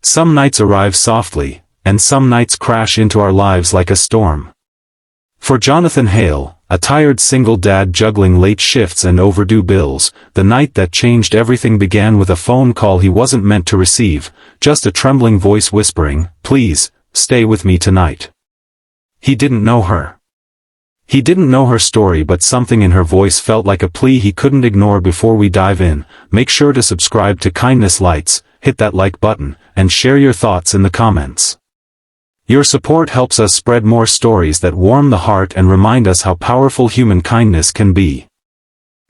Some nights arrive softly, and some nights crash into our lives like a storm. For Jonathan Hale, a tired single dad juggling late shifts and overdue bills, the night that changed everything began with a phone call he wasn't meant to receive, just a trembling voice whispering, "Please, stay with me tonight." He didn't know her. He didn't know her story, but something in her voice felt like a plea he couldn't ignore. Before we dive in, make sure to subscribe to Kindness Lights, hit that like button, and share your thoughts in the comments. Your support helps us spread more stories that warm the heart and remind us how powerful human kindness can be.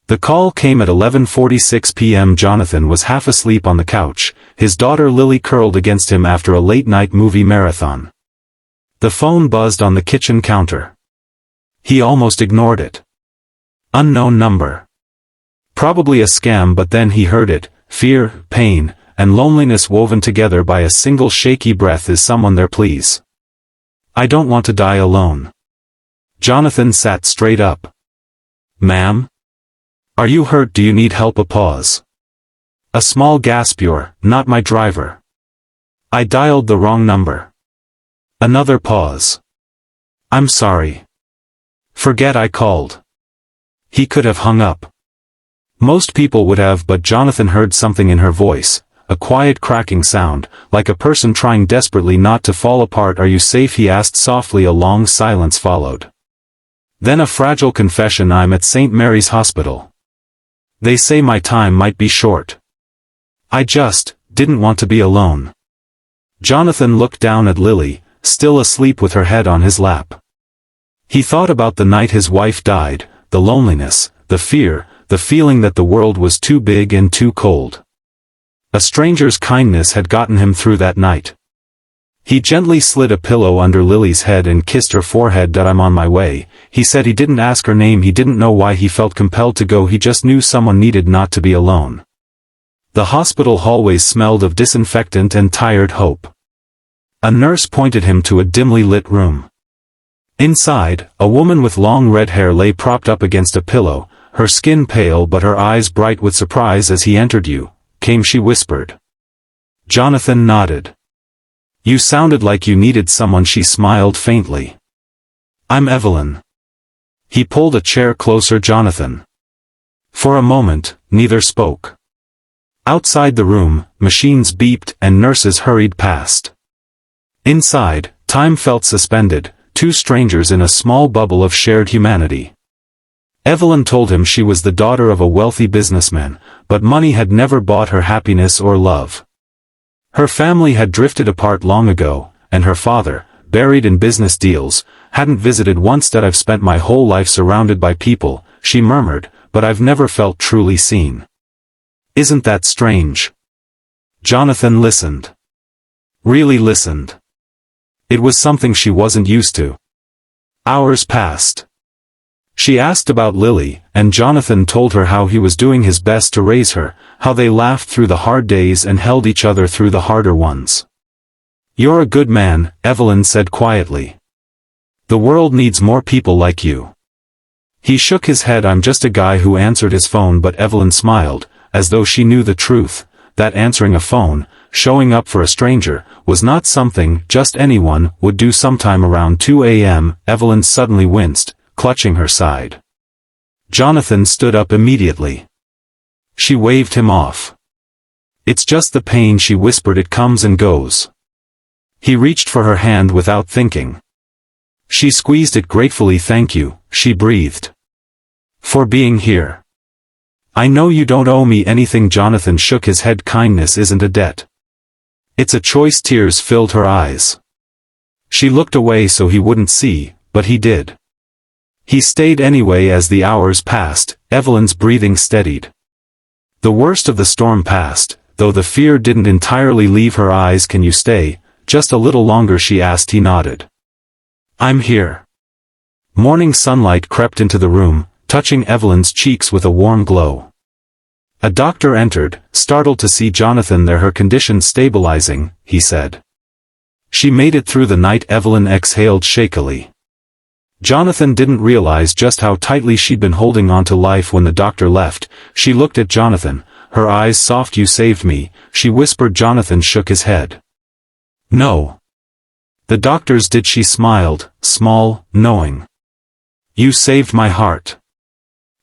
The call came at 11:46 p.m. Jonathan was half asleep on the couch, his daughter Lily curled against him after a late-night movie marathon. The phone buzzed on the kitchen counter. He almost ignored it. Unknown number. Probably a scam, but then he heard it, fear, pain, and loneliness woven together by a single shaky breath. "Is someone there, please? I don't want to die alone." Jonathan sat straight up. "Ma'am? Are you hurt? Do you need help?" A pause. A small gasp. "You're not my driver. I dialed the wrong number." Another pause. "I'm sorry. Forget I called." He could have hung up. Most people would have, but Jonathan heard something in her voice. A quiet cracking sound, like a person trying desperately not to fall apart. "Are you safe?" he asked softly. A long silence followed. Then a fragile confession. "I'm at St. Mary's Hospital. They say my time might be short. I just didn't want to be alone." Jonathan looked down at Lily, still asleep with her head on his lap. He thought about the night his wife died, the loneliness, the fear, the feeling that the world was too big and too cold. A stranger's kindness had gotten him through that night. He gently slid a pillow under Lily's head and kissed her forehead. "I'm on my way," he said. He didn't ask her name. He didn't know why he felt compelled to go. He just knew someone needed not to be alone. The hospital hallways smelled of disinfectant and tired hope. A nurse pointed him to a dimly lit room. Inside, a woman with long red hair lay propped up against a pillow, her skin pale but her eyes bright with surprise. "As he entered, you came," she whispered. Jonathan nodded. "You sounded like you needed someone." She smiled faintly. "I'm Evelyn." He pulled a chair closer. "Jonathan." For a moment, neither spoke. Outside the room, machines beeped and nurses hurried past. Inside, time felt suspended, two strangers in a small bubble of shared humanity. Evelyn told him she was the daughter of a wealthy businessman, but money had never bought her happiness or love. Her family had drifted apart long ago, and her father, buried in business deals, hadn't visited once. "That I've spent my whole life surrounded by people," she murmured, "but I've never felt truly seen." "Isn't that strange?" Jonathan listened. Really listened. It was something she wasn't used to. Hours passed. She asked about Lily, and Jonathan told her how he was doing his best to raise her, how they laughed through the hard days and held each other through the harder ones. "You're a good man," Evelyn said quietly. "The world needs more people like you." He shook his head. "I'm just a guy who answered his phone." But Evelyn smiled, as though she knew the truth, that answering a phone, showing up for a stranger, was not something just anyone would do. Sometime around 2 a.m., Evelyn suddenly winced, clutching her side. Jonathan stood up immediately. She waved him off. "It's just the pain," she whispered. "It comes and goes." He reached for her hand without thinking. She squeezed it gratefully. "Thank you," she breathed. "For being here. I know you don't owe me anything." Jonathan shook his head. "Kindness isn't a debt. It's a choice." Tears filled her eyes. She looked away so he wouldn't see, but he did. He stayed anyway. As the hours passed, Evelyn's breathing steadied. The worst of the storm passed, though the fear didn't entirely leave her eyes. "Can you stay just a little longer?" she asked. He nodded. "I'm here." Morning sunlight crept into the room, touching Evelyn's cheeks with a warm glow. A doctor entered, startled to see Jonathan there. "Her condition stabilizing," he said. "She made it through the night." Evelyn exhaled shakily. Jonathan didn't realize just how tightly she'd been holding on to life when the doctor left. She looked at Jonathan, her eyes soft. "You saved me," she whispered. Jonathan shook his head. No. The doctors did. She smiled, small, knowing. You saved my heart.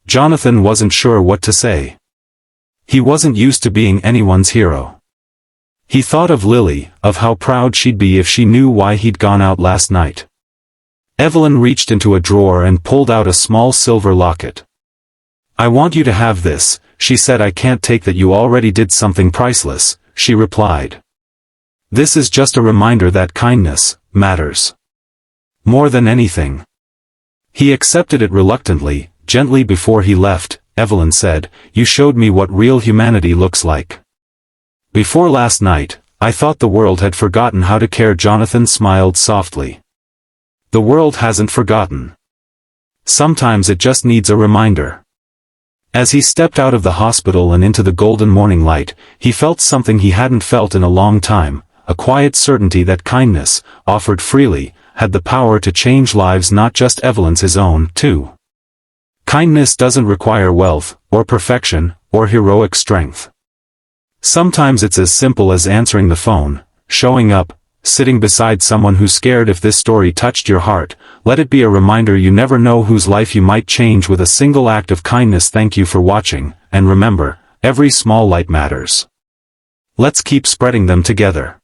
Jonathan wasn't sure what to say. He wasn't used to being anyone's hero. He thought of Lily, of how proud she'd be if she knew why he'd gone out last night. Evelyn reached into a drawer and pulled out a small silver locket. I want you to have this, she said. I can't take that. You already did something priceless, she replied. This is just a reminder that kindness matters more than anything. He accepted it reluctantly, gently. Before he left, Evelyn said, You showed me what real humanity looks like. Before last night, I thought the world had forgotten how to care. Jonathan smiled softly. The world hasn't forgotten. Sometimes it just needs a reminder. As he stepped out of the hospital and into the golden morning light, he felt something he hadn't felt in a long time, a quiet certainty that kindness, offered freely, had the power to change lives. Not just Evelyn's, his own, too. Kindness doesn't require wealth, or perfection, or heroic strength. Sometimes it's as simple as answering the phone, showing up, sitting beside someone who's scared. If this story touched your heart, let it be a reminder you never know whose life you might change with a single act of kindness. Thank you for watching, and remember, every small light matters. Let's keep spreading them together.